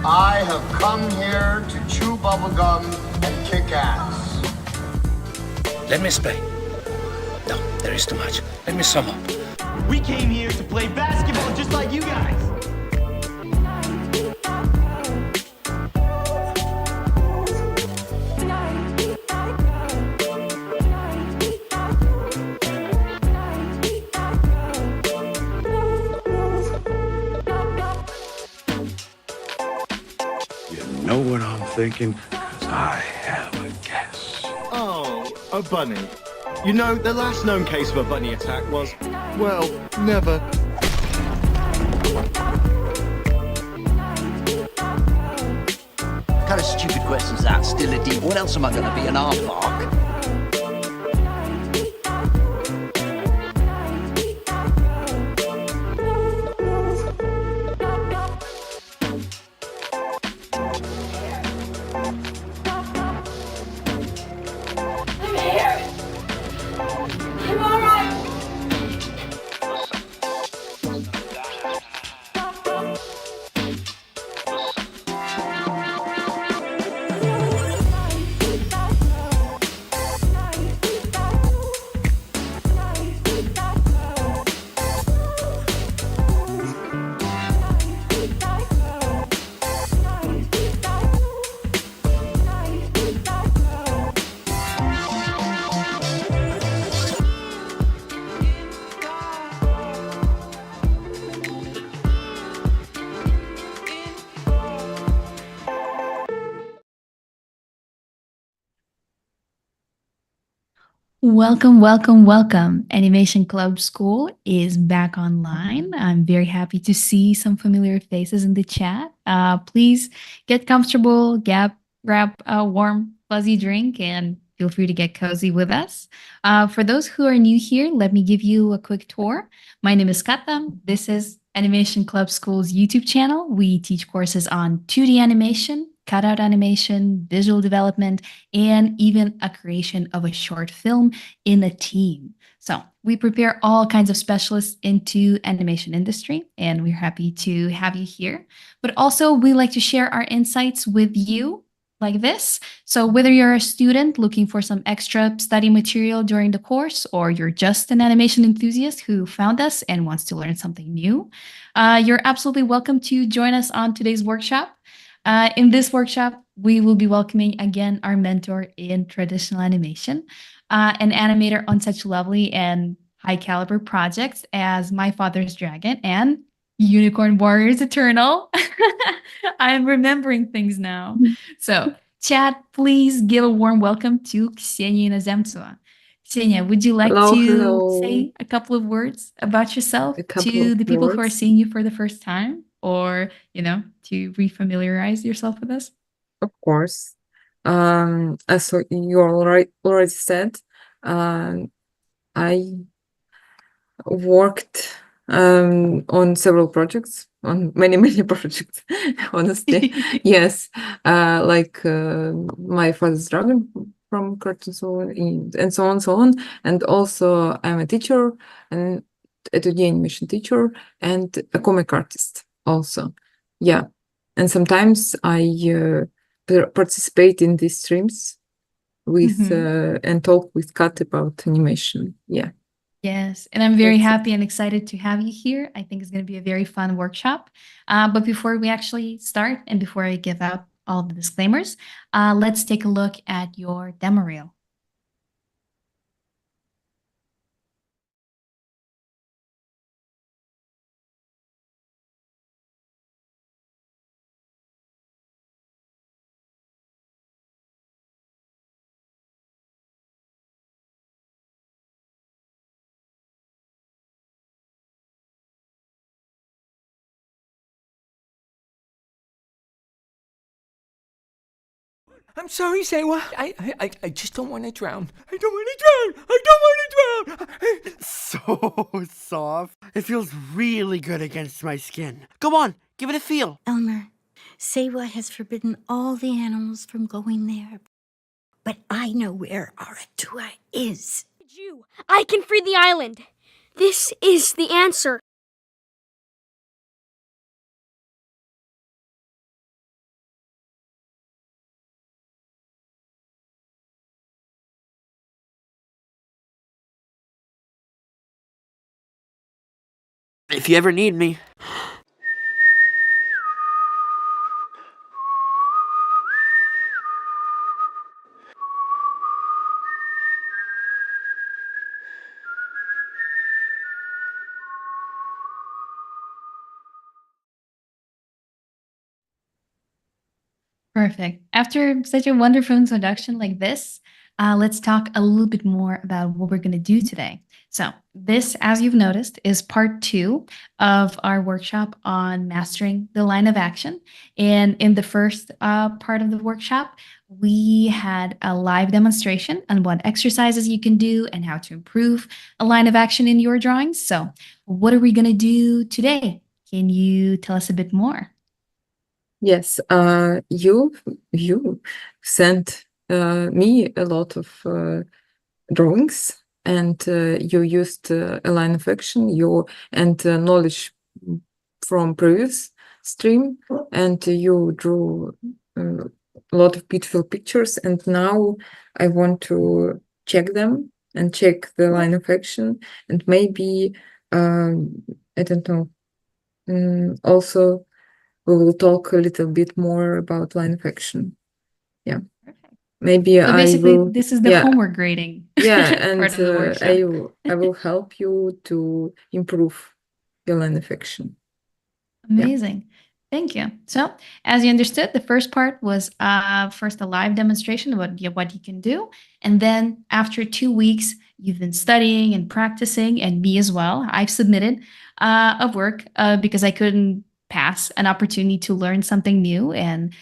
I have come here to chew bubblegum and kick ass. Let me explain. No, there is too much. Let me sum up. We came here to play basketball just like you guys. You know what I'm thinking? 'Cause I have a guess. Oh, a bunny. You know, the last known case of a bunny attack was, well, never. What kind of stupid question's that? Still a deep. What else am I going to be, an aardvark? I'm here. I'm all right. Welcome, welcome, welcome. Animation Club School is back online. I'm very happy to see some familiar faces in the chat. Please get comfortable, grab a warm, fuzzy drink, and feel free to get cozy with us. For those who are new here, let me give you a quick tour. My name is Kata. This is Animation Club School's YouTube channel. We teach courses on 2D animation, cutout animation, visual development, and even a creation of a short film in a team. So we prepare all kinds of specialists into animation industry, and we're happy to have you here. But also we like to share our insights with you like this. So whether you're a student looking for some extra study material during the course, or you're just an animation enthusiast who found us and wants to learn something new, you're absolutely welcome to join us on today's workshop. In this workshop, we will be welcoming again our mentor in traditional animation, an animator on such lovely and high caliber projects as My Father's Dragon and Unicorn Warriors Eternal. I'm remembering things now. So, Chad, please give a warm welcome to Ksenia Inozemtseva. Ksenia, would you like to say a couple of words about yourself to the people who are seeing you for the first time? Or, to refamiliarize yourself with us? Of course. As you already said, I worked on several projects, on many projects, honestly. Yes, like My Father's Dragon from cartoons and so on. And also I'm a teacher, and a 2D animation teacher, and a comic artist also. Yeah, and sometimes I participate in these streams with and talk with Kat about animation. Yeah. Yes, and I'm very happy and excited to have you here. I think it's going to be a very fun workshop. But before we actually start, and before I give out all the disclaimers, let's take a look at your demo reel. I'm sorry, Sewa. I just don't want to drown. I don't want to drown. I don't want to drown. So soft. It feels really good against my skin. Go on, give it a feel. Elmer, Sewa has forbidden all the animals from going there. But I know where Aratua is. I can free the island. This is the answer. If you ever need me. Perfect. After such a wonderful introduction like this, let's talk a little bit more about what we're going to do today. So, this, as you've noticed, is part 2 of our workshop on mastering the line of action. And in the first part of the workshop, we had a live demonstration on what exercises you can do and how to improve a line of action in your drawings. So, what are we going to do today? Can you tell us a bit more? Yes, you sent me a lot of drawings, and you used a line of action, and knowledge from previous stream, and you drew a lot of beautiful pictures. And now I want to check them and check the line of action, and maybe I don't know. Also, we will talk a little bit more about line of action. Yeah. Perfect. Maybe So I basically, will. this is the homework grading And part of the workshop. I will help you to improve your line of action. Amazing. Thank you. So, as you understood, the first part was first a live demonstration of what you can do. And then after 2 weeks, you've been studying and practicing, and me as well. I've submitted a work because I couldn't pass an opportunity to learn something new. And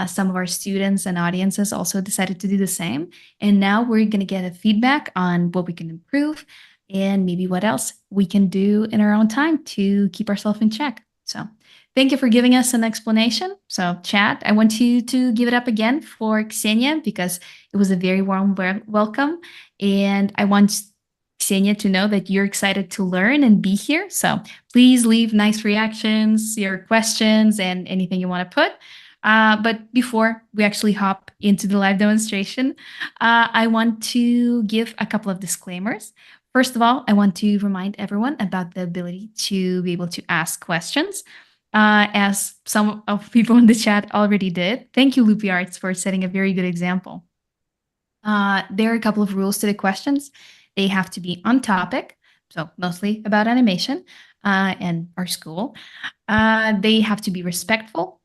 some of our students and audiences also decided to do the same. And now we're going to get a feedback on what we can improve and maybe what else we can do in our own time to keep ourselves in check. So thank you for giving us an explanation. So chat, I want you to give it up again for Ksenia because it was a very warm welcome. And I want Ksenia to know that you're excited to learn and be here. So please leave nice reactions, your questions, and anything you want to put. But before we actually hop into the live demonstration, I want to give a couple of disclaimers. First of all, I want to remind everyone about the ability to be able to ask questions, as some of people in the chat already did. Thank you, Loopy Arts, for setting a very good example. There are a couple of rules to the questions. They have to be on topic, so mostly about animation and our school. They have to be respectful,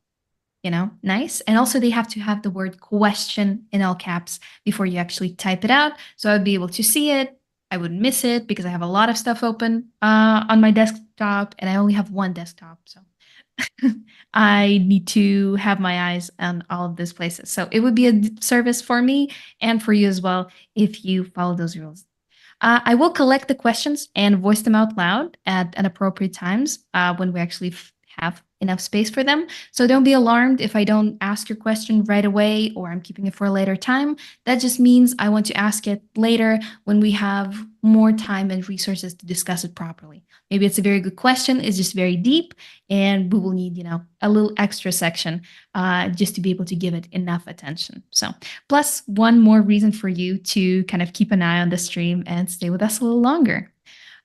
nice. And also they have to have the word question in all caps before you actually type it out. So I'd be able to see it. I wouldn't miss it because I have a lot of stuff open on my desktop and I only have one desktop. So I need to have my eyes on all of these places. So it would be a service for me and for you as well if you follow those rules. I will collect the questions and voice them out loud at appropriate times when we actually have enough space for them. So don't be alarmed if I don't ask your question right away or I'm keeping it for a later time. That just means I want to ask it later when we have more time and resources to discuss it properly. Maybe it's a very good question, it's just very deep, and we will need, a little extra section just to be able to give it enough attention. So, plus one more reason for you to kind of keep an eye on the stream and stay with us a little longer.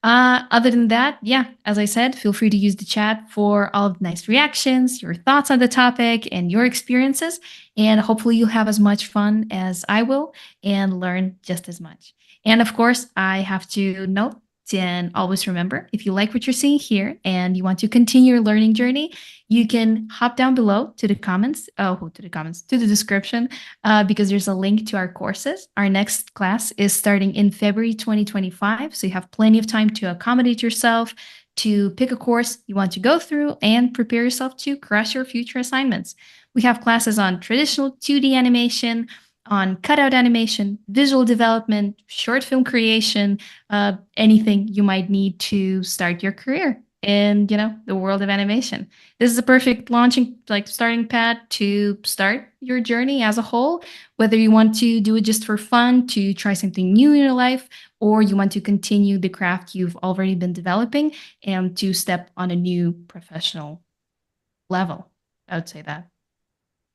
Other than that, as I said, feel free to use the chat for all of the nice reactions, your thoughts on the topic, and your experiences. And hopefully you'll have as much fun as I will and learn just as much. And of course, I have to note and always remember, if you like what you're seeing here and you want to continue your learning journey, you can hop down below to the comments, to the description, because there's a link to our courses. Our next class is starting in February 2025. So you have plenty of time to accommodate yourself, to pick a course you want to go through and prepare yourself to crush your future assignments. We have classes on traditional 2D animation, on cutout animation, visual development, short film creation, anything you might need to start your career in, the world of animation. This is a perfect starting pad to start your journey as a whole, whether you want to do it just for fun, to try something new in your life, or you want to continue the craft you've already been developing and to step on a new professional level. I would say that.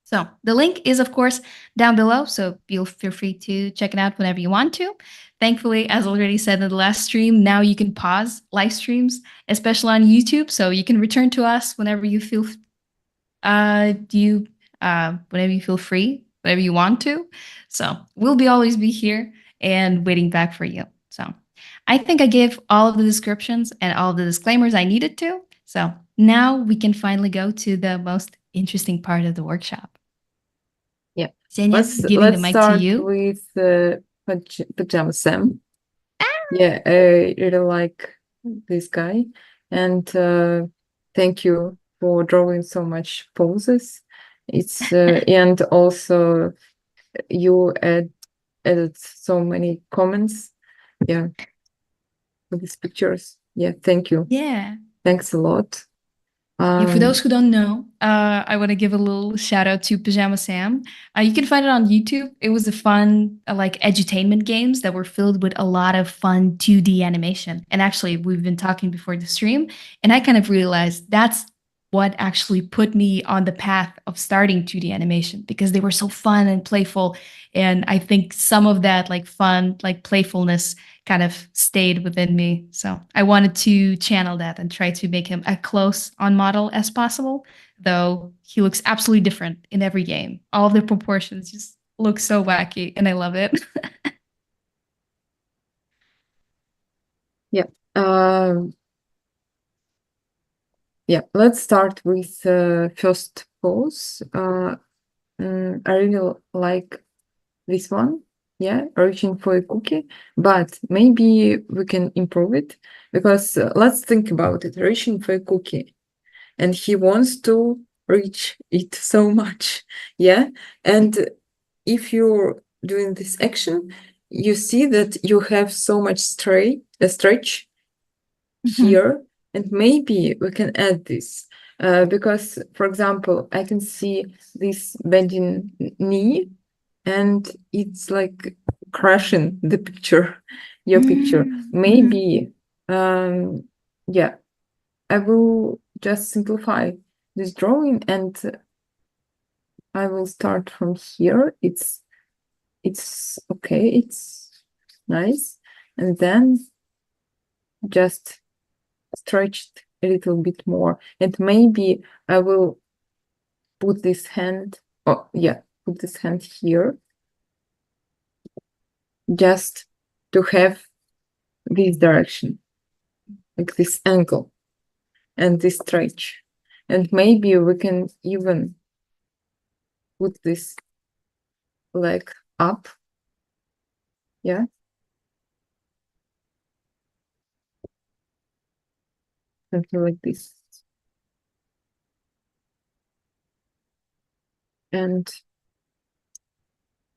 So the link is, of course, down below. So feel free to check it out whenever you want to. Thankfully, as already said in the last stream, now you can pause live streams, especially on YouTube. So you can return to us whenever you feel whenever you feel free, whenever you want to. So we'll always be here and waiting back for you. So I think I gave all of the descriptions and all of the disclaimers I needed to. So now we can finally go to the most interesting part of the workshop. Yeah. Ksenia, giving the mic to you. Let's start with Pajama Sam. Yeah, I really like this guy. And thank you for drawing so much poses. It's and also you added so many comments. Yeah. With these pictures. Yeah, thank you. Yeah. Thanks a lot. Yeah, for those who don't know, I want to give a little shout out to Pajama Sam. You can find it on YouTube. It was a fun, edutainment games that were filled with a lot of fun 2D animation. And actually, we've been talking before the stream, and I kind of realized that's what actually put me on the path of starting 2D animation because they were so fun and playful. And I think some of that fun, playfulness kind of stayed within me. So I wanted to channel that and try to make him as close on model as possible, though he looks absolutely different in every game. All of the proportions just look so wacky and I love it. Yeah. Yeah, let's start with first pose. I really like this one. Yeah, reaching for a cookie, but maybe we can improve it because let's think about it. Reaching for a cookie, and he wants to reach it so much. Yeah, and if you're doing this action, you see that you have so much stretch here, and maybe we can add this because, for example, I can see this bending knee and it's like crashing the picture, your picture. Maybe, yeah, I will just simplify this drawing and I will start from here. It's okay, it's nice. And then just stretched a little bit more. And maybe I will put this hand, put this hand here just to have this direction, like this angle and this stretch. And maybe we can even put this leg up. Yeah. Something like this. And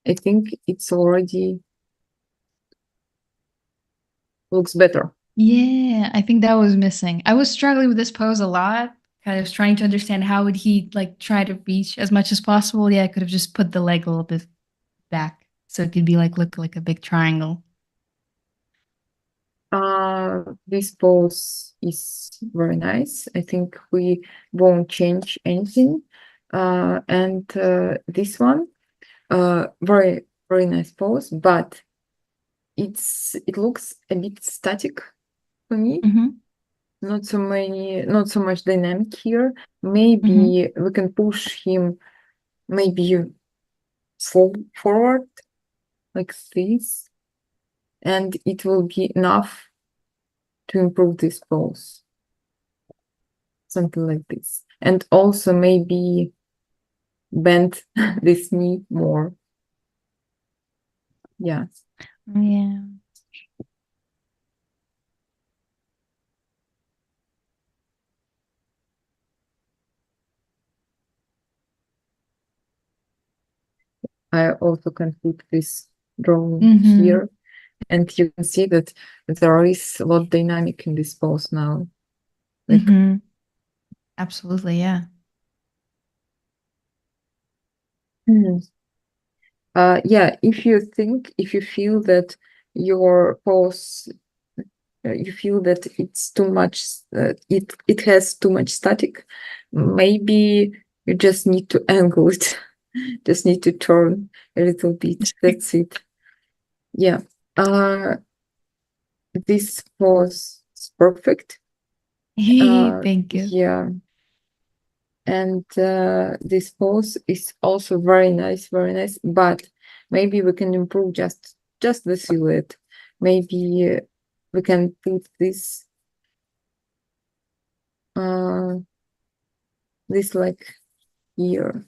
I think it's already looks better. Yeah, I think that was missing. I was struggling with this pose a lot, kind of trying to understand how would he try to reach as much as possible. Yeah, I could have just put the leg a little bit back so it could be look like a big triangle. This pose is very nice. I think we won't change anything. And this one, very, very nice pose, but it looks a bit static for me. Not so much dynamic here. Maybe we can push him maybe forward like this, and it will be enough to improve this pose. Something like this. And also maybe bend this knee more. Yeah. Yeah. I also can put this drawing Mhm. here, and you can see that there is a lot dynamic in this pose now. Like, Mhm. Absolutely, yeah. Yeah, if you feel that your pose, you feel that it's too much, it has too much static, maybe you just need to angle it, just need to turn a little bit. That's it. Yeah. This pose is perfect. Thank you. Yeah. And this pose is also very nice, but maybe we can improve just the silhouette. Maybe we can put this this like here,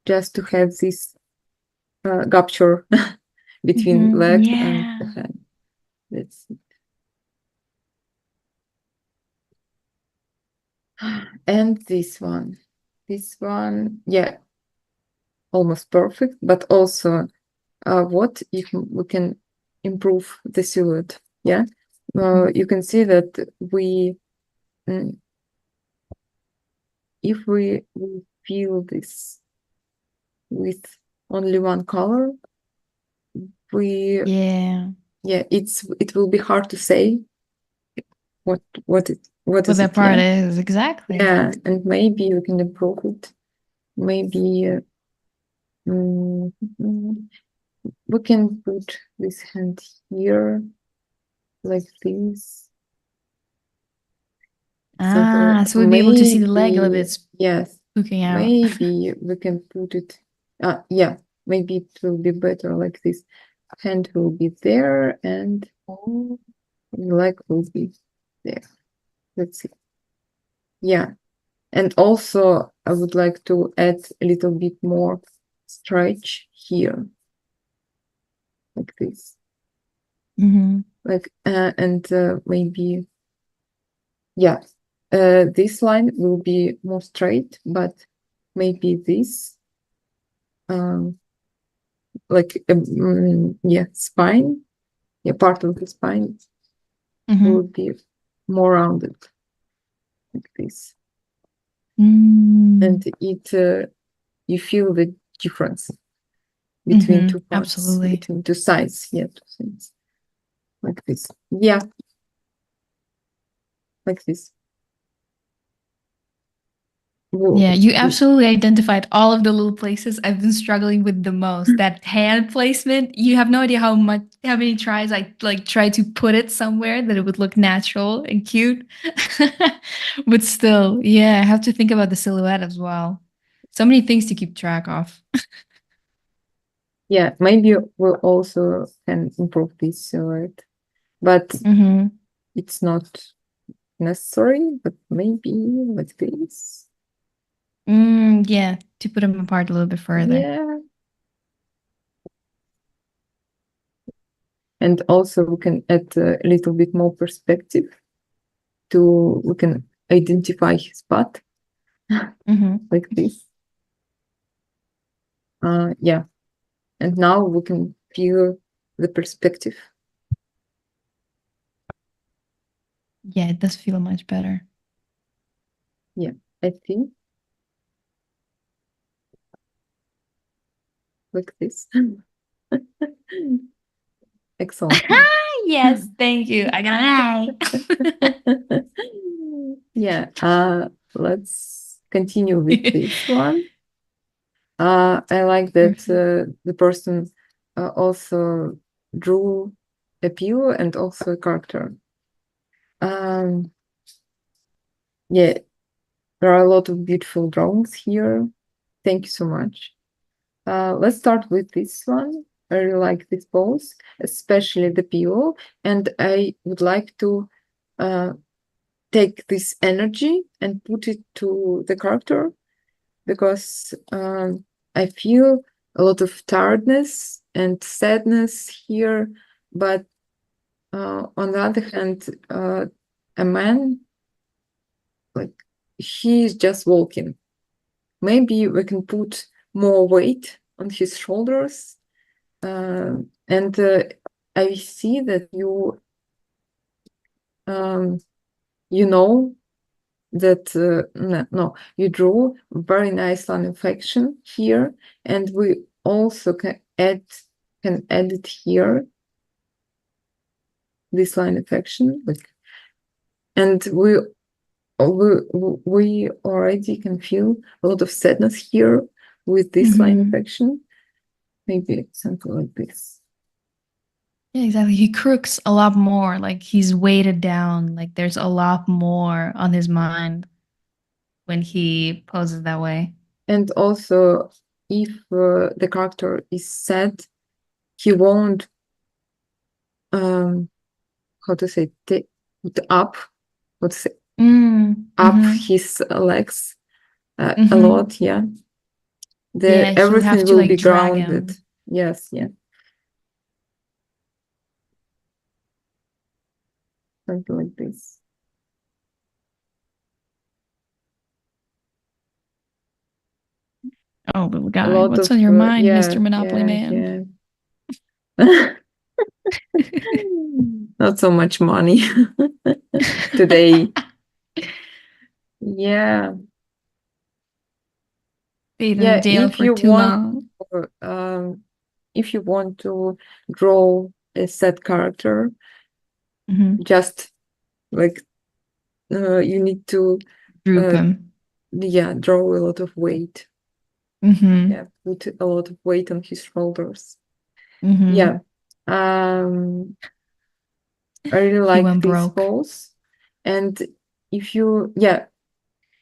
just to have this rupture between leg and the Yeah. hand. That's it. And this one, yeah, almost perfect, but also what if we can improve the silhouette? Yeah, you can see that if we feel this with only one color, Yeah. it will be hard to say what What is that it. part Yeah, is, exactly. and maybe we can improve it. Maybe we can put this hand here like this. So we'll be able to see the leg a little Maybe, bit yes, poking out. maybe we can put it, yeah, maybe it will be better like this. Hand will be there and leg will be there. Let's see. Yeah. And also I would like to add a little bit more stretch here. Like this. Mhm. Like, and maybe, yeah, this line will be more straight, but maybe this, like, yeah, spine, yeah, part of the spine will Mhm. be more rounded, like this. Mm. And it, you feel the difference between two parts, Absolutely. between two sides, yeah, two sides, like this. Yeah, like this. Whoa. Yeah, you absolutely identified all of the little places I've been struggling with the most. That hand placement, you have no idea how many tries I like tried to put it somewhere that it would look natural and cute. But still, yeah, I have to think about the silhouette as well. So many things to keep track of. Yeah, maybe we also can improve this silhouette, but it's not necessary, but maybe like this. Yeah, to put them apart a little bit further. Yeah. And also we can add a little bit more perspective we can identify his butt like this. Yeah. And now we can feel the perspective. Yeah, it does feel much better. Yeah, I think. Like this. Excellent. Yes, thank you. I got an eye. Yeah, let's continue with this one. I like that the person also drew a peel and also a character. Yeah, there are a lot of beautiful drawings here. Thank you so much. Let's start with this one. I really like this pose, especially the peel, and I would like to take this energy and put it to the character, because I feel a lot of tiredness and sadness here, but on the other hand, a man, like, he is just walking. Maybe we can put more weight on his shoulders, and I see that you know that you drew very nice line of action here, and we also can add it here, this line of action, and we already can feel a lot of sadness here with this line of action. Maybe something like this. Yeah, exactly. He crooks a lot more. Like he's weighted down. Like there's a lot more on his mind when he poses that way. And also, if the character is sad, he won't how to say put up his legs a lot. Yeah, Yeah, he would have everything to, will like, be drag grounded. him. Yes, yeah, something like this. Oh, little guy, what's on your mind, Mr. Monopoly Man? Yeah. Not so much money today. Yeah. Stayed in jail If for you too want, long. if you want to draw a sad character, just like you need to Droop him. Yeah, draw a lot of weight. Yeah, put a lot of weight on his shoulders. Yeah. I really like this pose. And if you,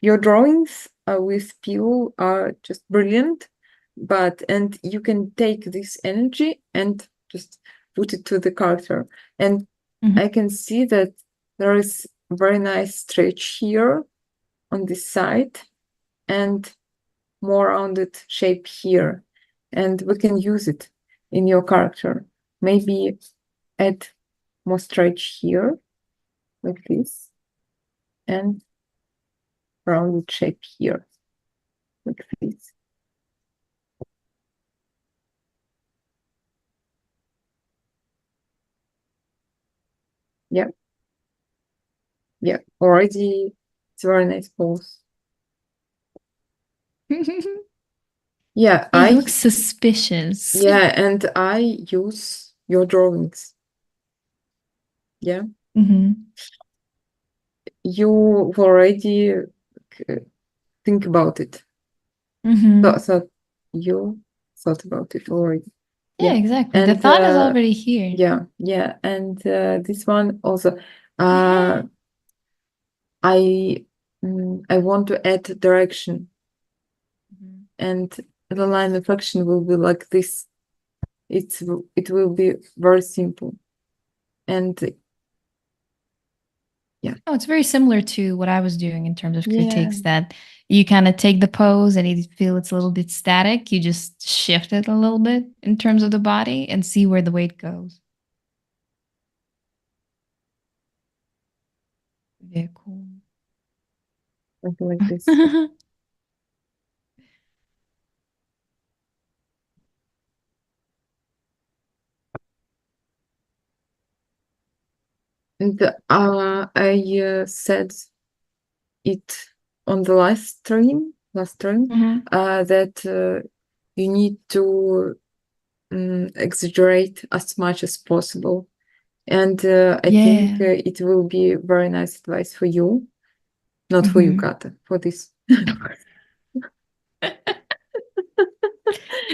your drawings with people are just brilliant, and you can take this energy and just put it to the character. And I can see that there is very nice stretch here on this side and more rounded shape here. And we can use it in your character. Maybe add more stretch here, like this, and rounded shape here, like this. Yeah. Yeah, already it's a very nice pose. Yeah, He looks suspicious. Yeah, and I use your drawings. Yeah. You already think about it. So you thought about it already. Yeah, exactly. The thought is already here. Yeah. And this one also, I want to add direction. And the line of action will be like this. It will be very simple. And yeah. Oh, it's very similar to what I was doing in terms of critiques, that you kind of take the pose and you feel it's a little bit static. You just shift it a little bit in terms of the body and see where the weight goes. Very cool. Something like this. And I said it on the last stream, that you need to exaggerate as much as possible. And I think it will be very nice advice for you, not for you, Kata, for this.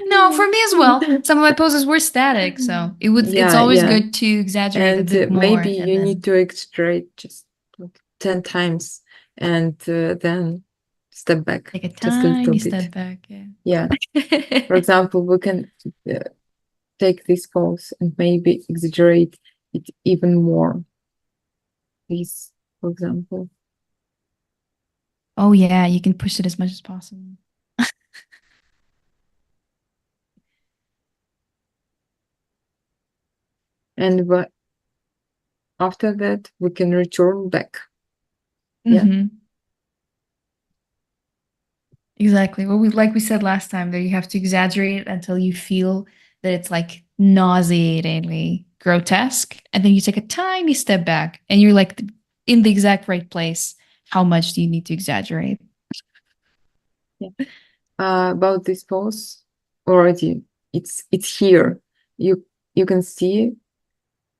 No, for me as well. Some of my poses were static, so it's always good to exaggerate a bit more. Maybe you need to exaggerate just like 10 times and then step back. Take a just a little tiny bit. step back. Yeah. For example, we can take this pose and maybe exaggerate it even more. This, for example. Oh yeah, you can push it as much as possible. And after that, we can return back. Yeah. Exactly. Well, like we said last time, that you have to exaggerate until you feel that it's like nauseatingly grotesque, and then you take a tiny step back, and you're like in the exact right place. How much do you need to exaggerate? About this pose already, it's here. You can see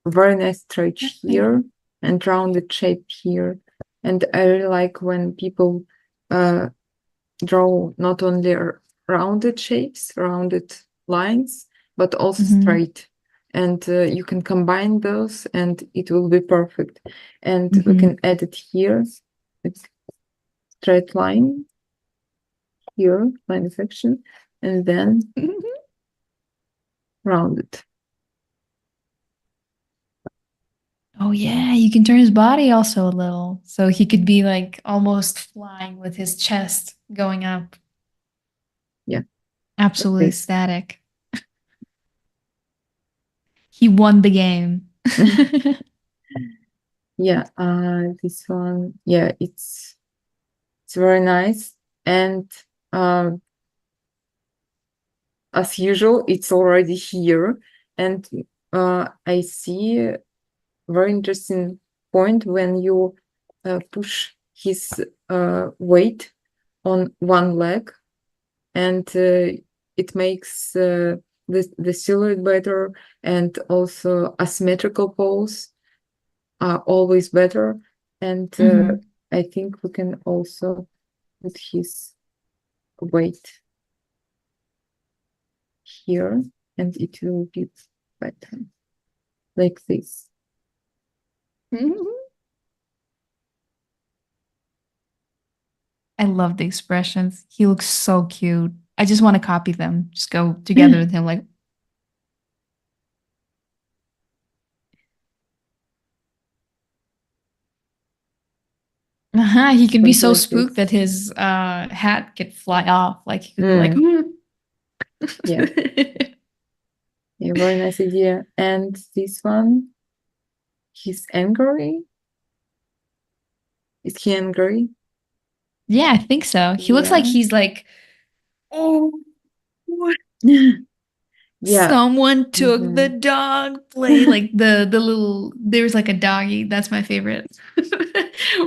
very nice stretch here and rounded shape here. And I really like when people draw not only rounded shapes, rounded lines, but also straight. And you can combine those and it will be perfect. And we can add it here. It's straight line here, line section, and then rounded. Oh yeah, you can turn his body also a little, so he could be like almost flying with his chest going up. Yeah. Absolutely ecstatic. He won the game. Yeah, this one, yeah, it's very nice. And as usual, it's already here. And I see a very interesting point when you push his weight on one leg, and it makes the silhouette better, and also asymmetrical pose are always better. And I think we can also put his weight here, and it will be better, like this. I love the expressions. He looks so cute. I just want to copy them. Just go together with him, like. He could be so spooked that his hat could fly off. Like he could be like, yeah. Yeah, very nice idea. And this one, he's angry. Is he angry? Yeah, I think so. He looks like he's like, oh, what? Yeah. Someone took the dog play. Like the little, there's like a doggy. That's my favorite.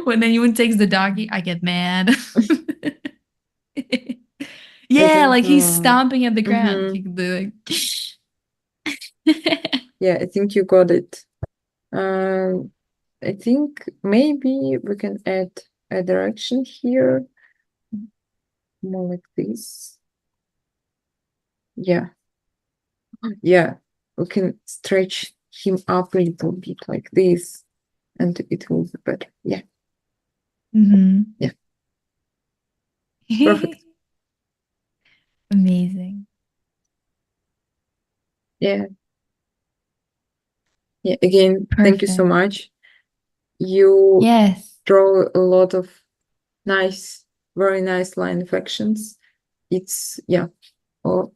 When anyone takes the doggy, I get mad. Yeah, like he's stomping at the ground. He could be like, yeah, I think you got it. I think maybe we can add a direction here, more like this. Yeah. Yeah, we can stretch him up a little bit like this, and it will be better. Yeah. Yeah. Perfect. Amazing. Yeah. Yeah, again, thank you so much. You draw a lot of nice, very nice line affections. It's, yeah, or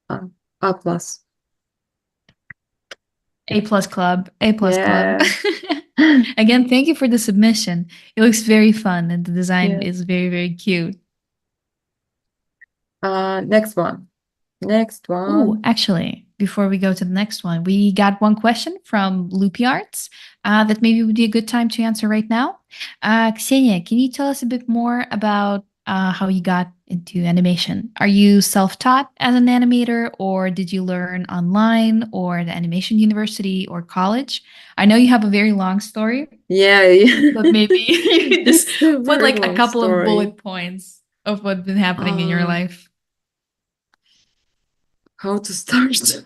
A plus. A plus club. A plus club. Again, thank you for the submission. It looks very fun and the design is very, very cute. Next one. Oh, actually, before we go to the next one, we got one question from Loopy Arts that maybe would be a good time to answer right now. Ksenia, can you tell us a bit more about how you got into animation? Are you self-taught as an animator, or did you learn online, or the animation university, or college? I know you have a very long story. Yeah. But maybe you could just put like a couple of bullet points of what's been happening in your life. How to start?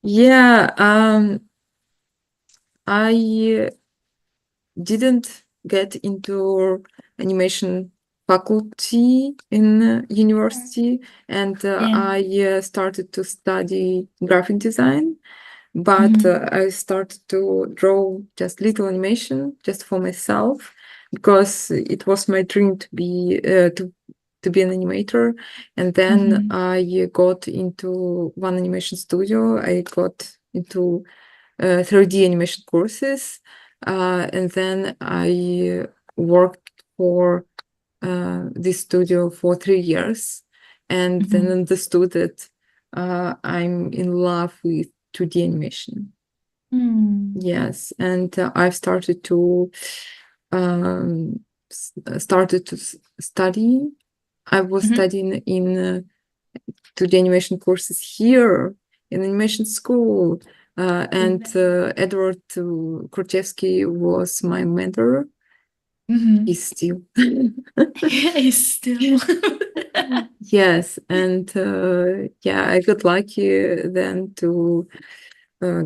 Yeah, I didn't get into animation faculty in university, and I started to study graphic design, but I started to draw just little animation just for myself, because it was my dream to be an animator. And then I got into one animation studio. I got into 3D animation courses, and then I worked for this studio for 3 years, and then understood that I'm in love with 2D animation. Yes, and I've started to study. I was studying in 2D animation courses here in animation school, and Edward Krutevsky was my mentor. He's still. He's still. Yes, and yeah, I got lucky then to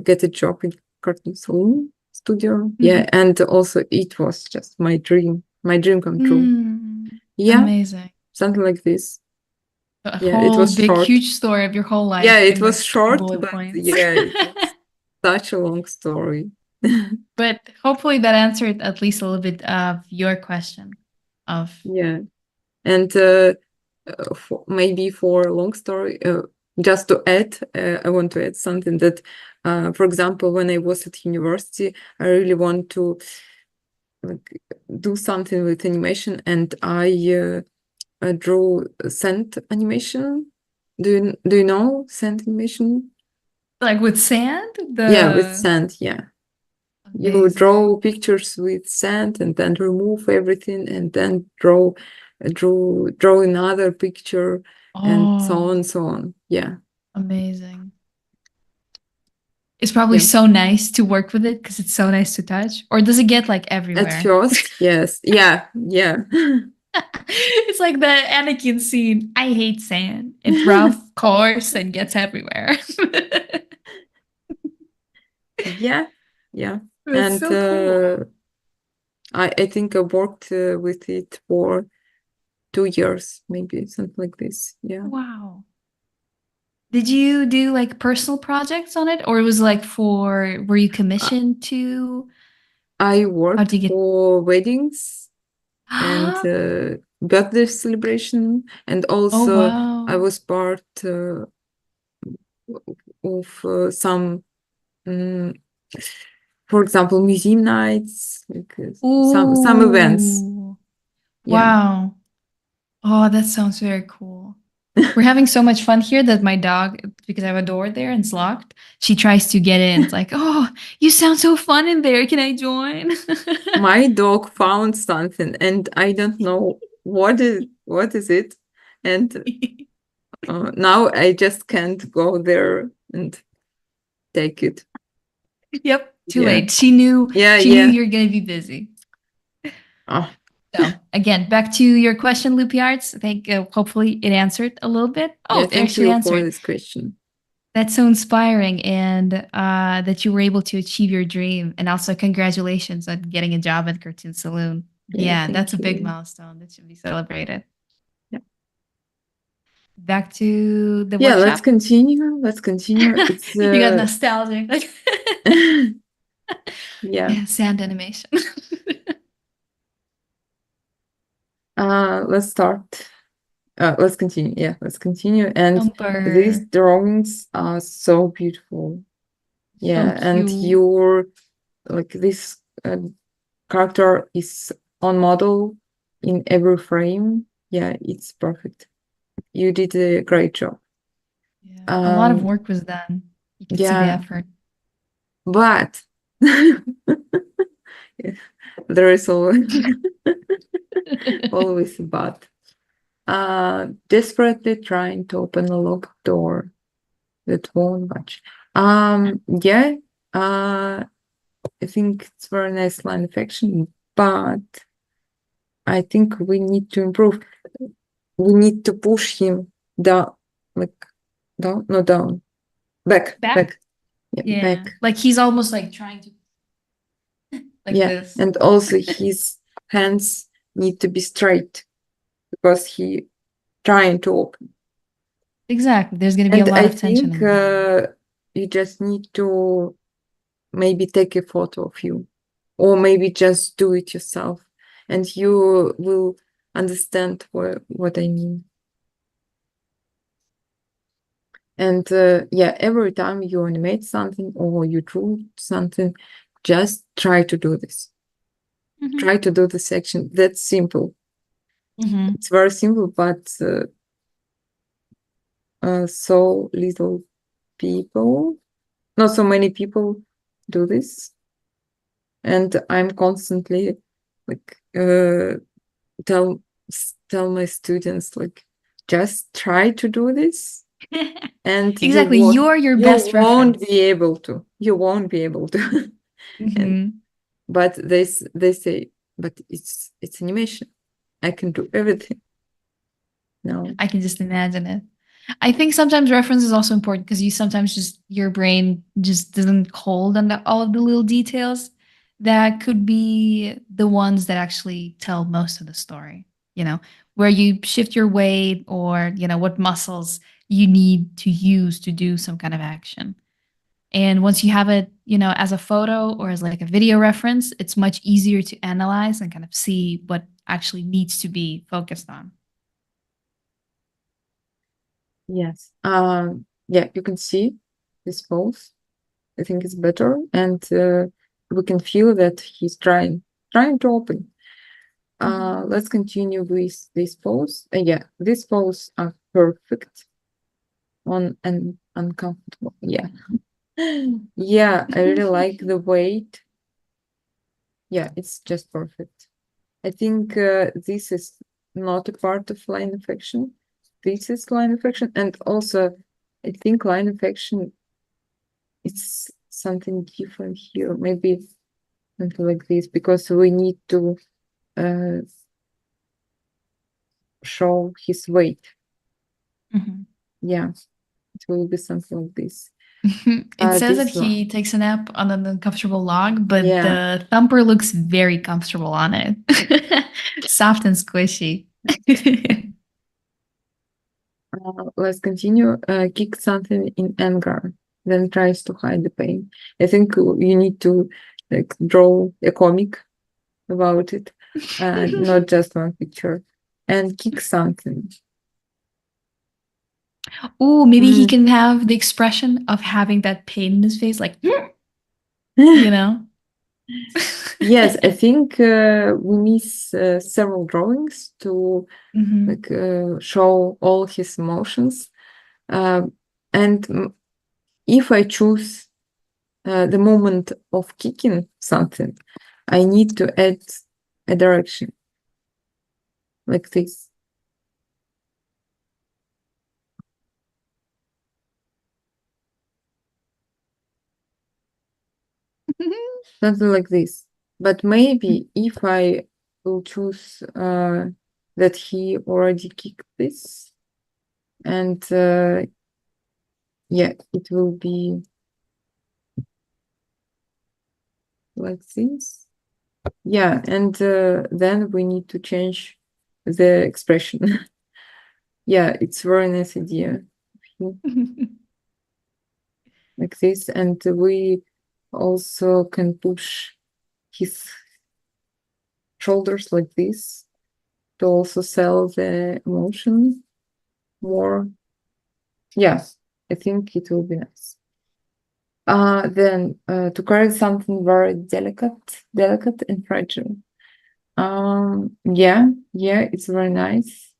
get a job in Cartoon Saloon studio. Yeah, and also it was just my dream come true. Yeah, Amazing. something like this. A Yeah, it whole was big, short. huge story of your whole life. Yeah, it in, was like, short, bullet but points. yeah, it was such a long story. But hopefully that answered at least a little bit of your question. Yeah, and maybe for a long story, just to add, I want to add something that, for example, when I was at university, I really want to do something with animation, and I draw sand animation. Do you know sand animation? Like with sand? Yeah, with sand, yeah. You Amazing. draw pictures with sand and then remove everything and then draw another picture and so on. Yeah. Amazing. It's probably so nice to work with it because it's so nice to touch. Or does it get like everywhere? At first, yes. Yeah. It's like the Anakin scene. I hate sand. It's rough, coarse, and gets everywhere. Yeah. That's And so cool. I think I worked with it for 2 years, maybe something like this. Yeah. Wow. Did you do like personal projects on it, or it was like were you commissioned to? I worked for weddings and birthday celebration, and also I was part of some, for example, museum nights, like some events. Wow. Oh, that sounds very cool. We're having so much fun here that my dog, because I have a door there and it's locked, she tries to get in. It's like, oh, you sound so fun in there. Can I join? My dog found something, and I don't know what is it, and now I just can't go there and take it. Yep, too late. She knew. She knew you're gonna be busy. So again, back to your question, Loopy Arts. I think hopefully it answered a little bit. Oh, it thank actually you answered. for this question. That's so inspiring, and that you were able to achieve your dream. And also, congratulations on getting a job at Cartoon Saloon. Yeah, that's a big milestone that should be celebrated. Yeah. Back to the workshop. Let's continue. It's, you got nostalgic. Yeah, sand animation. Let's start. Let's continue. Yeah, let's continue. And these drawings are so beautiful. Yeah, and your like this character is on model in every frame. Yeah, it's perfect. You did a great job. Yeah, a lot of work was done. You can see the effort. But there is always a but. Desperately trying to open a locked door that won't budge. Yeah, I think it's very nice line of action, but I think we need to improve. We need to push him down, not down, back. Yeah, back. Like he's almost like trying to like this. And also his hands need to be straight because he trying to open. Exactly. There's going to be a lot of tension. I think you just need to maybe take a photo of you, or maybe just do it yourself, and you will understand what I mean. And every time you animate something or you draw something, just try to do this. Try to do this action. That's simple. It's very simple, but so little people, not so many people do this, and I'm constantly like tell my students like just try to do this, and Exactly, you're your best you won't reference. be able to. You won't be able to. But they say, but it's animation. I can do everything. No. I can just imagine it. I think sometimes reference is also important because you sometimes just your brain just doesn't hold on all of the little details that could be the ones that actually tell most of the story. Where you shift your weight or what muscles you need to use to do some kind of action. And once you have it, as a photo or as like a video reference, it's much easier to analyze and kind of see what actually needs to be focused on. Yes. Yeah, you can see this pose. I think it's better, and we can feel that he's trying to open. Let's continue with this pose. Yeah, these poses are perfect on an uncomfortable. Yeah. Yeah, I really like the weight. Yeah, it's just perfect. I think this is not a part of line of action. This is line of action, and also I think line of action, it's something different here. Maybe something like this, because we need to show his weight. Yeah, it will be something like this. It says that this one. he takes a nap on an uncomfortable log, but Yeah. the thumper looks very comfortable on it. Soft and squishy. Let's continue. Kick something in anger, then tries to hide the pain. I think you need to like draw a comic about it, not just one picture. And kick something. Ooh, maybe he can have the expression of having that pain in his face, like, Yes, I think we miss several drawings to like show all his emotions. And if I choose the moment of kicking something, I need to add a direction like this. Something like this. But maybe if I will choose that he already kicked this, and yeah, it will be like this. Yeah, and then we need to change the expression. Yeah, it's a very nice idea. Like this, and we also can push his shoulders like this to also sell the emotion more. Yeah, I think it will be nice. Then to carry something very delicate and fragile. Yeah, it's very nice.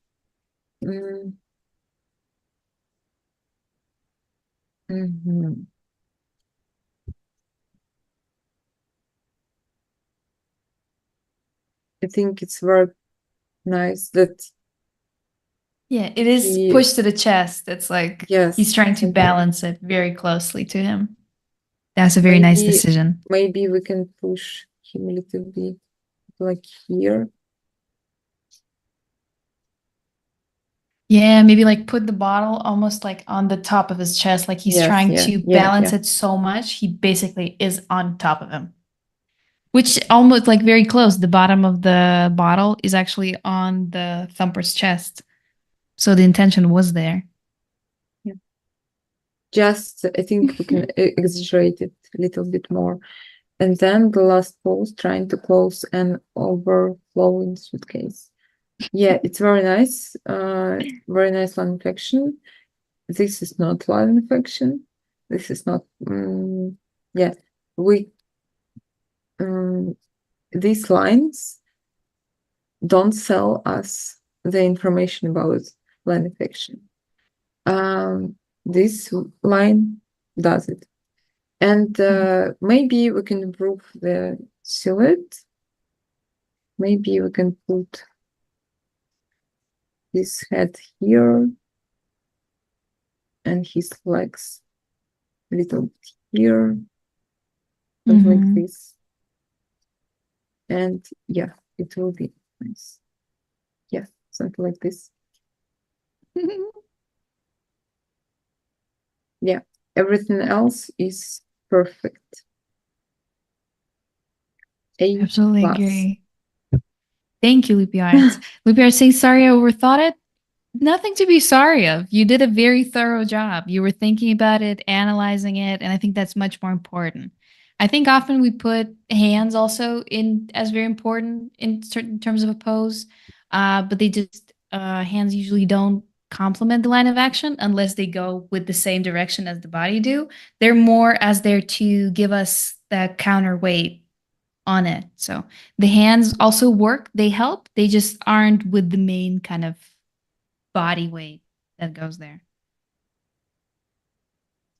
I think it's very nice that Yeah, it is pushed to the chest. It's like he's trying to balance it very closely to him. That's a very nice decision. Maybe we can push him a little bit like here. Yeah, maybe like put the bottle almost like on the top of his chest, like he's trying to balance it so much, he basically is on top of him. Which almost like very close. The bottom of the bottle is actually on the thumper's chest. So the intention was there. Yeah. Just, I think we can exaggerate it a little bit more. And then the last pose, trying to close an overflowing suitcase. Yeah, it's very nice. Very nice line of action. This is not line of action. This is not. Yeah, we. These lines don't sell us the information about line of action. This line does it. And maybe we can improve the silhouette. Maybe we can put his head here and his legs a little bit here, something like this. And yeah, it will be nice. Yeah, something like this. Yeah, everything else is perfect. A Absolutely plus. agree. Thank you, Loopy Arts. Loopy Arts saying sorry I overthought it. Nothing to be sorry of. You did a very thorough job. You were thinking about it, analyzing it, and I think that's much more important. I think often we put hands also in as very important in certain terms of a pose, but they just hands usually don't complement the line of action unless they go with the same direction as the body do. They're more as there to give us that counterweight on it. So the hands also work. They help. They just aren't with the main kind of body weight that goes there.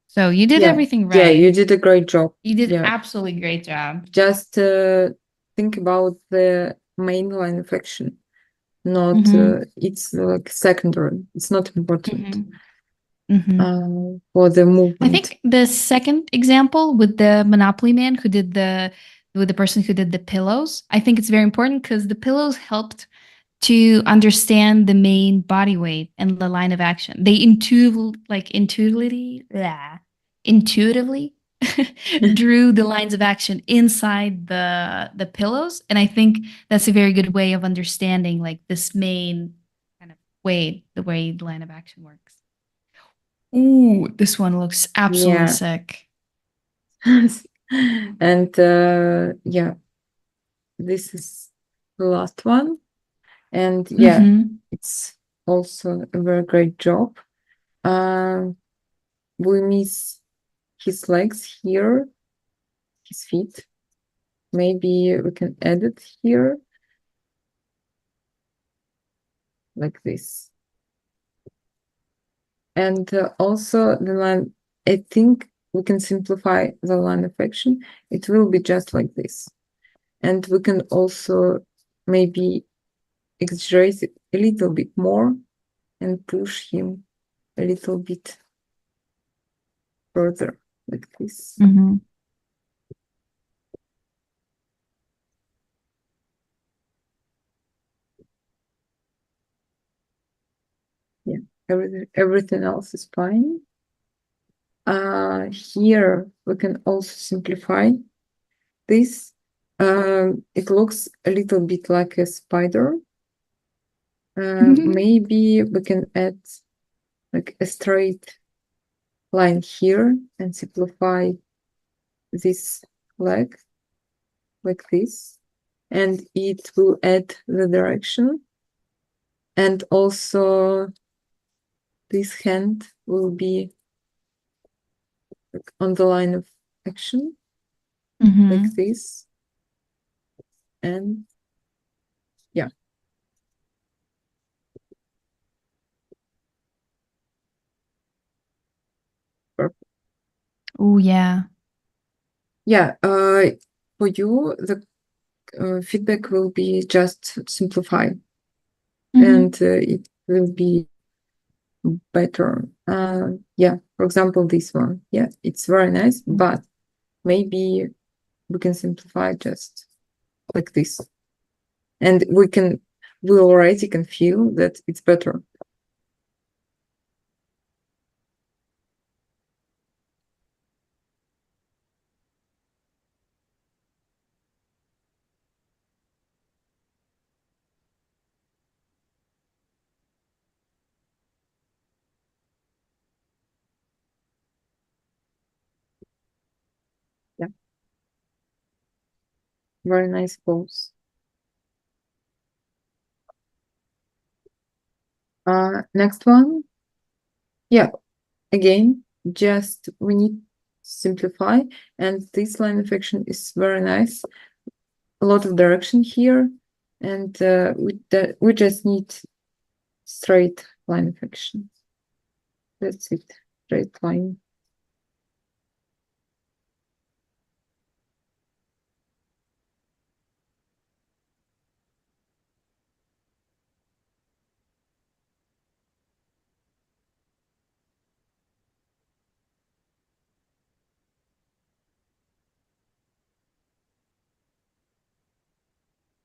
So you did everything right. Yeah, you did a great job. You did Yeah. absolutely great job. Just think about the main line of action, not it's like secondary. It's not important for the movement. I think the second example with the Monopoly man who did with the person who did the pillows, I think it's very important because the pillows helped to understand the main body weight and the line of action. They intuitively drew the lines of action inside the pillows, and I think that's a very good way of understanding like this main kind of weight, the way the line of action works. Ooh, this one looks absolutely sick. And yeah, this is the last one. And yeah, it's also a very great job. We miss his legs here, his feet. Maybe we can add it here, like this. And also the line, I think we can simplify the line of action. It will be just like this. And we can also maybe exaggerate it a little bit more and push him a little bit further, like this. Yeah, everything else is fine. Here we can also simplify this. It looks a little bit like a spider. Maybe we can add like a straight line here and simplify this leg like this, and it will add the direction. And also this hand will be on the line of action like this. And yeah. Perfect. Oh yeah. Yeah, for you, the feedback will be just simplify, and it will be better. Yeah, for example, this one. Yeah, it's very nice, but maybe we can simplify just like this. And we already can feel that it's better. Yeah. Very nice pose. Next one. Yeah, again, just we need to simplify, and this line of action is very nice. A lot of direction here, and we just need straight line of action. That's it. Straight line.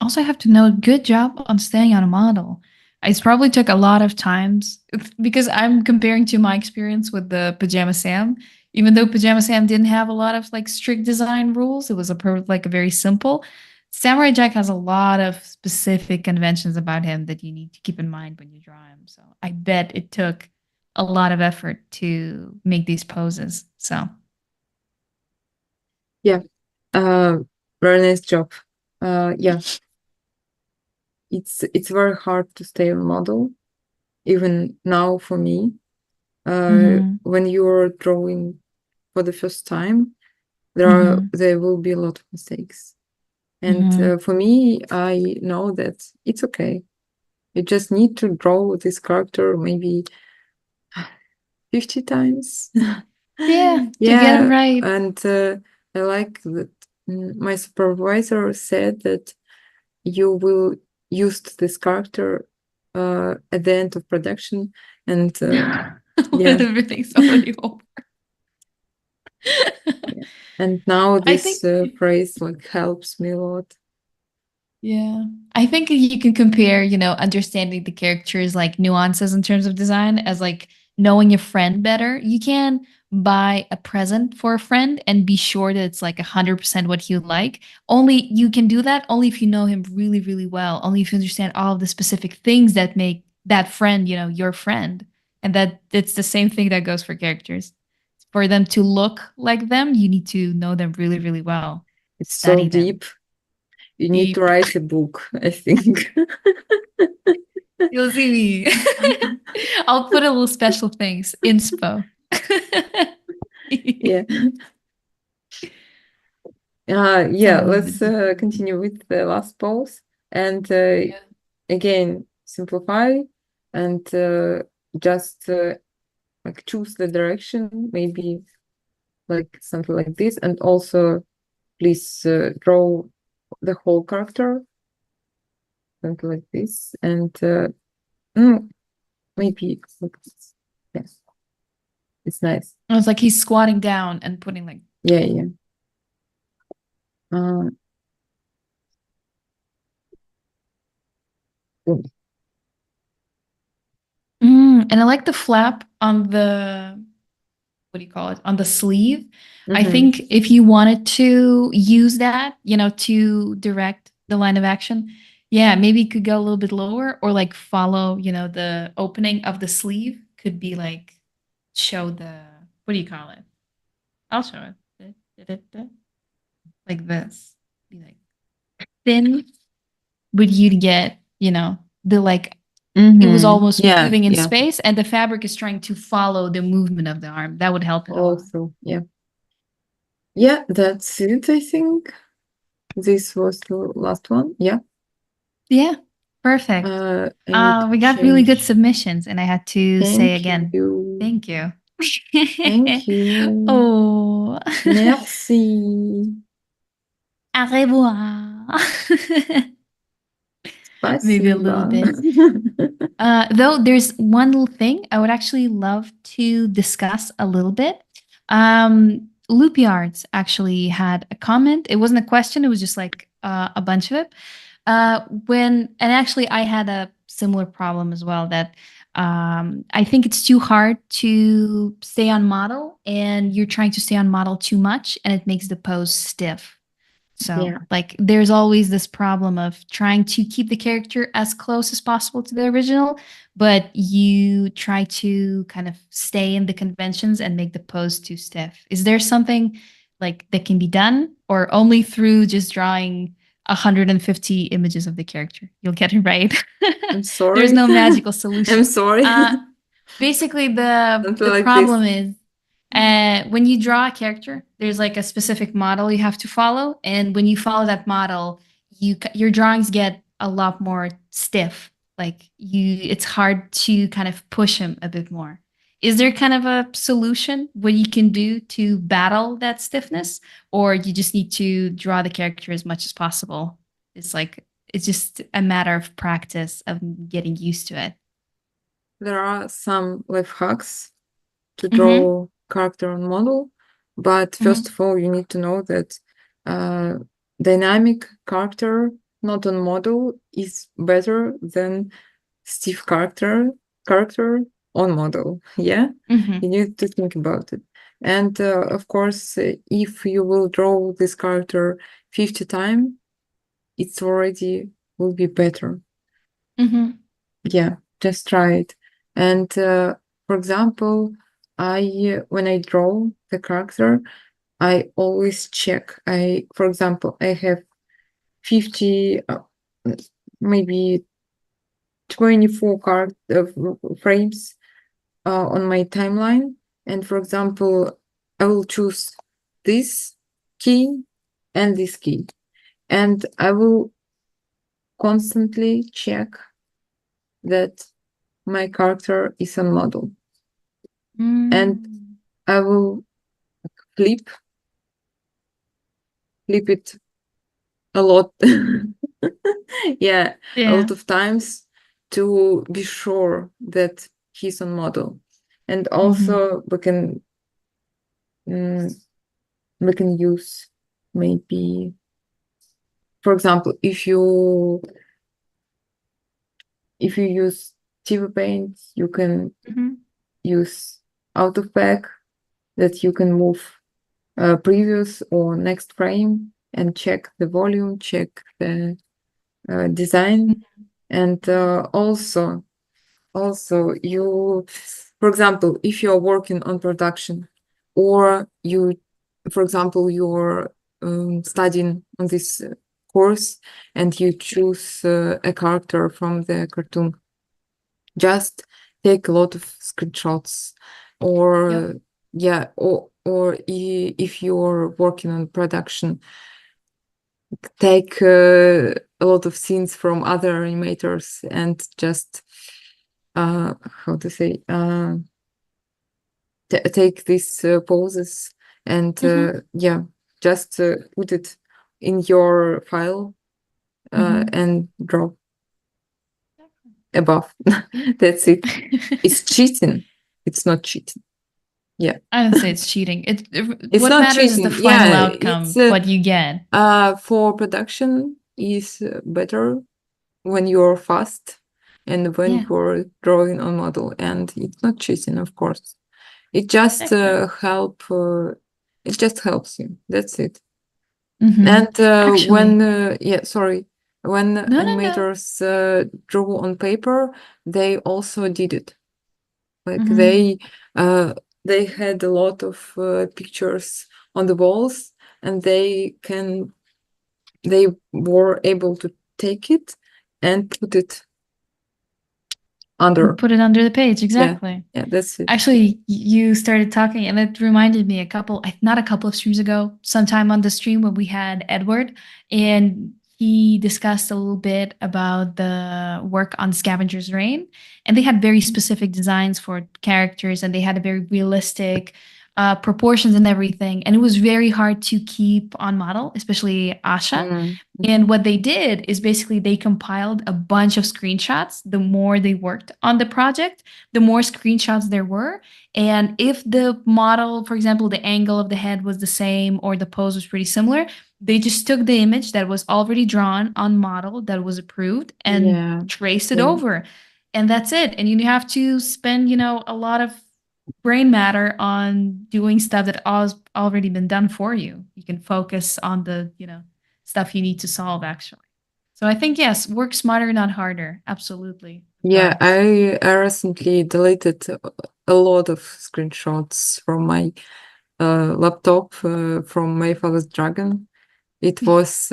Also, I have to note, good job on staying on a model. It's probably took a lot of times because I'm comparing to my experience with the Pajama Sam. Even though Pajama Sam didn't have a lot of like strict design rules, it was like a very simple. Samurai Jack has a lot of specific conventions about him that you need to keep in mind when you draw him. So I bet it took a lot of effort to make these poses. So yeah, very nice job. Yeah, it's very hard to stay on model, even now for me. When you're drawing for the first time, there will be a lot of mistakes, and for me, I know that it's okay. You just need to draw this character maybe 50 times. yeah, to get it right. And I like that my supervisor said that you will use this character at the end of production, and When everything's already over. and now I this think phrase like helps me a lot. Yeah. I think you can compare, understanding the characters like nuances in terms of design as like knowing your friend better. You can buy a present for a friend and be sure that it's like 100% what he would like. Only you can do that only if you know him really, really well. Only if you understand all of the specific things that make that friend, your friend. And that it's the same thing that goes for characters. For them to look like them, you need to know them really, really well. It's so Study them. deep. You need to write a book, I think. You'll see me. I'll put a little special things. Inspo. Yeah. Let's continue with the last pose. And again, simplify and just like choose the direction, maybe like something like this. And also, please draw the whole character, something like this. And maybe like this. Yes. It's nice. Oh, it's like he's squatting down and putting like. Yeah. And I like the flap on the, what do you call it? On the sleeve. I think if you wanted to use that, to direct the line of action, yeah, maybe you could go a little bit lower or like follow, the opening of the sleeve could be like show the, what do you call it? I'll show it. Like this. Be like thin, but you'd get, the like it was almost moving in space and the fabric is trying to follow the movement of the arm. That would help it also. Yeah, that's it, I think. This was the last one. Yeah. Perfect. We got really good submissions and I had to say again, thank you. Thank you. Oh. Merci. Au revoir. Maybe a little bit. Though there's one little thing I would actually love to discuss a little bit. Loopy Arts actually had a comment. It wasn't a question. It was just like a bunch of it. And actually I had a similar problem as well that I think it's too hard to stay on model and you're trying to stay on model too much and it makes the pose stiff. So like there's always this problem of trying to keep the character as close as possible to the original, but you try to kind of stay in the conventions and make the pose too stiff. Is there something like that can be done or only through just drawing 150 images of the character? You'll get it right. I'm sorry. There's no magical solution. I'm sorry. Basically the problem is when you draw a character, there's like a specific model you have to follow. And when you follow that model, your drawings get a lot more stiff. Like it's hard to kind of push him a bit more. Is there kind of a solution what you can do to battle that stiffness, or you just need to draw the character as much as possible? It's just a matter of practice of getting used to it. There are some life hacks to Mm-hmm. draw character on model, but first Mm-hmm. of all, you need to know that dynamic character not on model is better than stiff character on model. Yeah, Mm-hmm. you need to think about it. And of course, if you will draw this character 50 times, it's already will be better. Mm-hmm. Yeah, just try it. And for example, when I draw the character, I always check. For example, I have 50, maybe 24 frames on my timeline. And for example, I will choose this key and this key. And I will constantly check that my character is on model. And I will flip it a lot. Yeah, a lot of times to be sure that he's on model. And also we can use maybe, for example, if you use TV Paint, you can use out of pack that you can move previous or next frame and check the volume, check the design. And also you, for example, if you're working on production, or you, for example, you're studying on this course and you choose a character from the cartoon, just take a lot of screenshots, or yeah, or if you're working on production, take a lot of scenes from other animators and just how to say, take these poses and yeah, just put it in your file and draw above. That's it. It's cheating. It's not cheating. Yeah, I don't say it's cheating. it's What not matters is the cheating. final Yeah, outcome, it's what you get. for production is better when you're fast and when Yeah. you're drawing on model, and it's not cheating, of course. It just it just helps you. That's it. And when when No. animators draw on paper, they also did it. Like they had a lot of pictures on the walls, and they were able to take it and put it under. Put it under the page, exactly. Yeah, that's it. Actually, you started talking, and it reminded me not a couple of streams ago, sometime on the stream when we had Edward, and he discussed a little bit about the work on Scavenger's Reign, and they had very specific designs for characters, and they had a very realistic proportions and everything, and it was very hard to keep on model, especially Asha. And what they did is basically they compiled a bunch of screenshots. The more they worked on the project, the more screenshots there were. And if the model, for example, the angle of the head was the same or the pose was pretty similar, they just took the image that was already drawn on model that was approved and traced it over. And that's it. And you have to spend, a lot of brain matter on doing stuff that has already been done for you. You can focus on the, stuff you need to solve actually. So I think yes, work smarter, not harder. Absolutely. Yeah, I recently deleted a lot of screenshots from my laptop from my father's dragon. It was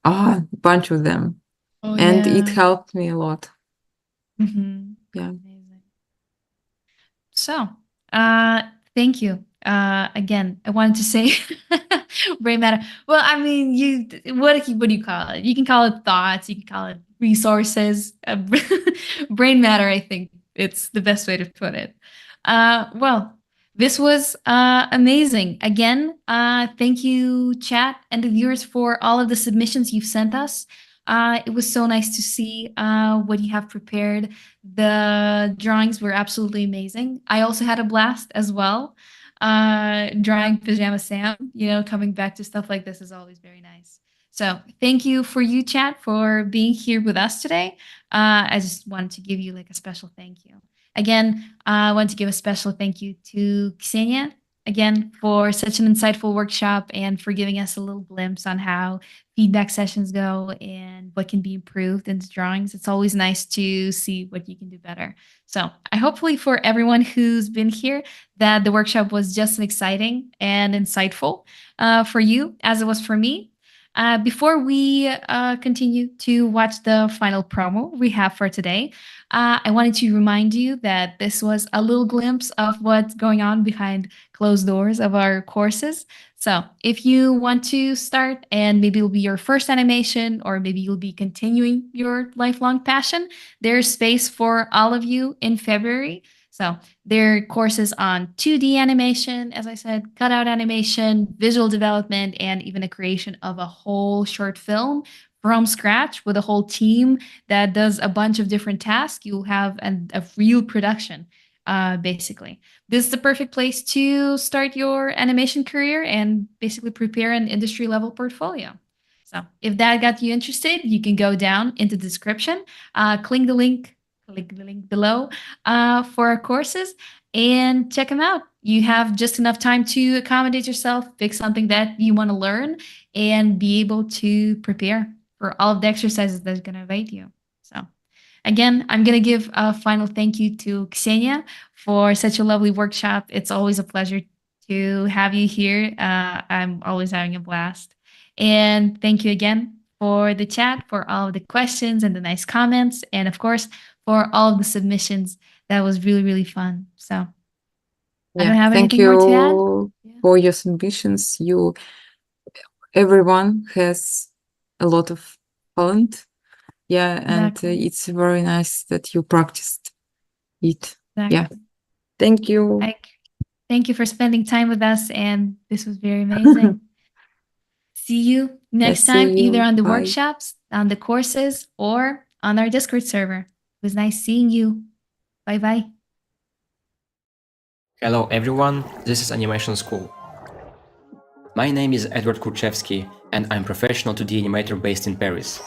a bunch of them, and it helped me a lot. Yeah. So, thank you Again, I wanted to say brain matter. Well, I mean, what do you call it? You can call it thoughts. You can call it resources. Brain matter. I think it's the best way to put it. Well, this was amazing. Again, thank you, chat and the viewers, for all of the submissions you've sent us. It was so nice to see what you have prepared. The drawings were absolutely amazing. I also had a blast as well. Drawing Pajama Sam, coming back to stuff like this is always very nice. So thank you for you, chat, for being here with us today. I just wanted to give you like a special thank you. Again, I want to give a special thank you to Ksenia, again, for such an insightful workshop and for giving us a little glimpse on how feedback sessions go and what can be improved in the drawings. It's always nice to see what you can do better. So I hopefully for everyone who's been here that the workshop was just as exciting and insightful for you as it was for me. Before we continue to watch the final promo we have for today, I wanted to remind you that this was a little glimpse of what's going on behind closed doors of our courses. So if you want to start and maybe it'll be your first animation or maybe you'll be continuing your lifelong passion, there's space for all of you in February. So there are courses on 2D animation, as I said, cutout animation, visual development, and even a creation of a whole short film from scratch with a whole team that does a bunch of different tasks. You'll have a real production, basically. This is the perfect place to start your animation career and basically prepare an industry level portfolio. So if that got you interested, you can go down into the description, click the link below for our courses and check them out. You have just enough time to accommodate yourself, pick something that you want to learn, and be able to prepare for all of the exercises that are going to await you. So again, I'm going to give a final thank you to Ksenia for such a lovely workshop. It's always a pleasure to have you here. I'm always having a blast. And thank you again for the chat, for all of the questions and the nice comments, and of course, for all of the submissions. That was really, really fun. So I don't have anything more to add. Thank you for your submissions. Everyone has a lot of talent. Yeah, and Exactly. it's very nice that you practiced it. Exactly. Yeah. Thank you. Thank you for spending time with us, and this was very amazing. See you next see time, either you. on the Bye. workshops, on the courses, or on our Discord server. It was nice seeing you. Bye-bye. Hello everyone, this is Animation School. My name is Edward Kurchevsky, and I'm professional 2D animator based in Paris.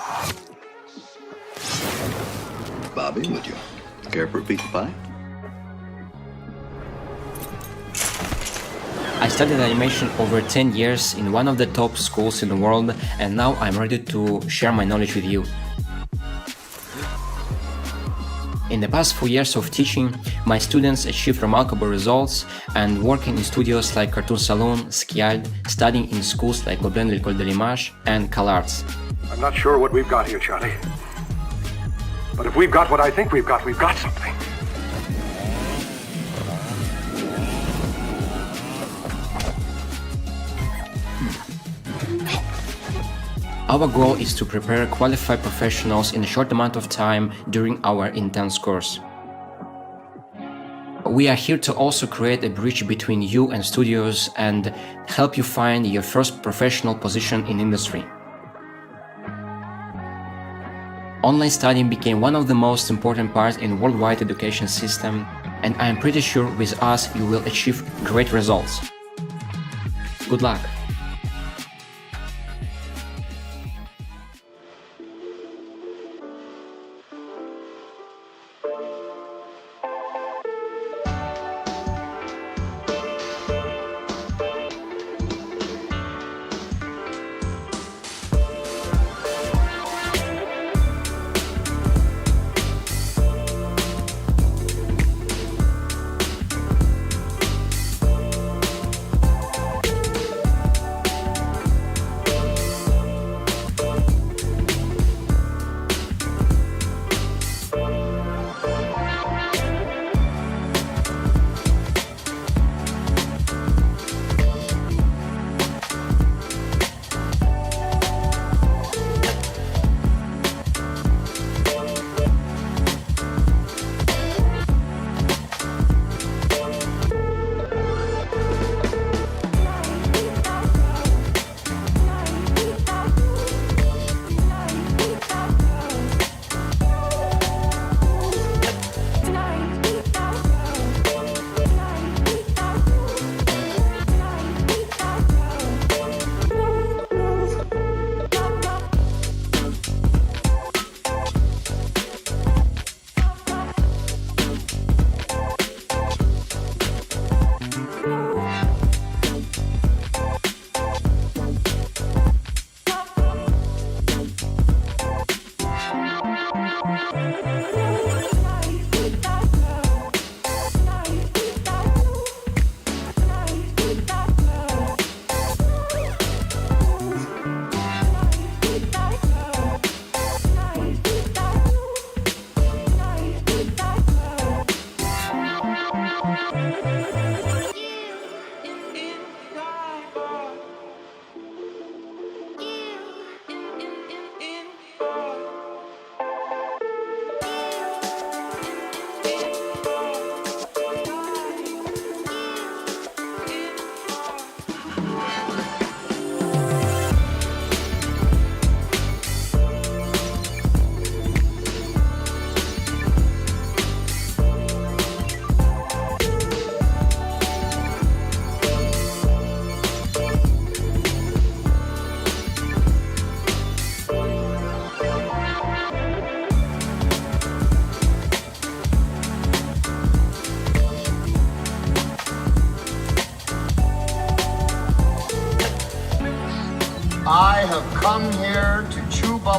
Bobby, would you care for a piece of pie? I studied animation over 10 years in one of the top schools in the world, and now I'm ready to share my knowledge with you. In the past 4 years of teaching, my students achieved remarkable results and working in studios like Cartoon Saloon, Skiald, studying in schools like Gobelin l'École de l'Image and CalArts. I'm not sure what we've got here, Charlie. But if we've got what I think we've got something. Our goal is to prepare qualified professionals in a short amount of time during our intense course. We are here to also create a bridge between you and studios and help you find your first professional position in industry. Online studying became one of the most important parts in worldwide education system, and I am pretty sure with us you will achieve great results. Good luck!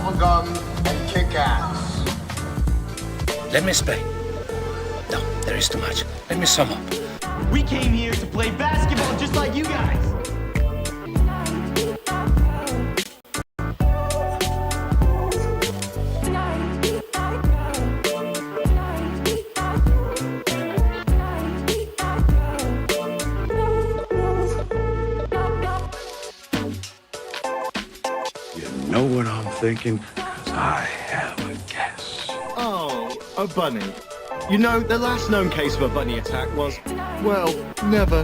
bubblegum and kick ass. Let me explain. No, there is too much. Let me sum up. We came here to play basketball just like you guys. You know what I'm thinking? 'Cause I have a guess. Oh, a bunny. You know, the last known case of a bunny attack was, well, never.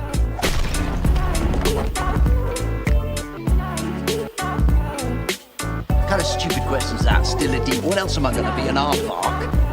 What kind of stupid questions that? Still a D. What else am I going to be, an aardvark?